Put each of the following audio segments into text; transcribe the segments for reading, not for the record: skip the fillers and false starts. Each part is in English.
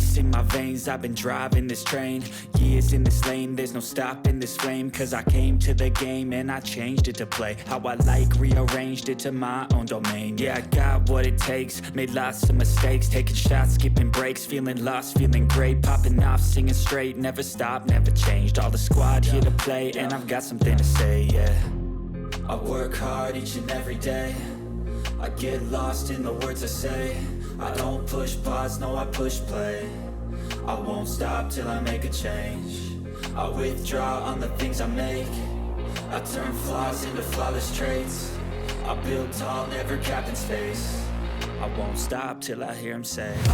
ice in my veins, I've been driving this train. Years in this lane, there's no stopping this flame. Cause I came to the game and I changed it to play how I like, rearranged it to my own domain. Yeah, I got what it takes, made lots of mistakes, taking shots, skipping breaks, feeling lost, feeling great, popping off, singing straight, never stopped, never changed. All the squad here to play, and I've got something to say, yeah. I work hard each and every day, I get lost in the words I say. I don't push pause, no I push play. I won't stop till I make a change. I withdraw on the things I make. I turn flaws into flawless traits. I build tall, never capped in space. I won't stop till I hear him say, oh,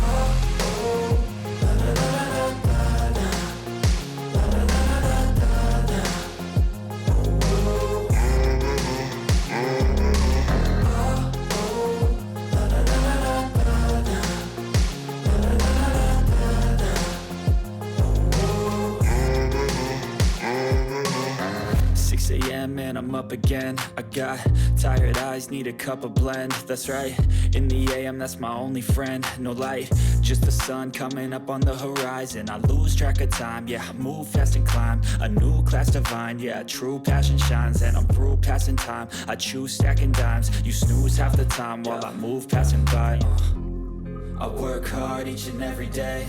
oh, la, la, la, la, la. And I'm up again. I got tired eyes, need a cup of blend. That's right, in the AM, that's my only friend. No light, just the sun coming up on the horizon. I lose track of time, yeah, I move fast and climb a new class divine, yeah, true passion shines. And I'm through passing time, I choose stacking dimes. You snooze half the time while I move passing by. I work hard each and every day,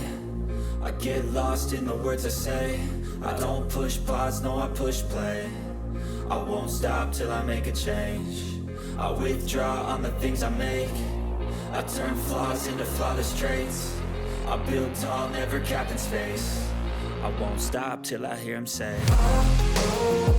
I get lost in the words I say. I don't push pause, no I push play. I won't stop till I make a change. I withdraw on the things I make. I turn flaws into flawless traits. I build tall, never capped in space. I won't stop till I hear him say, oh, oh.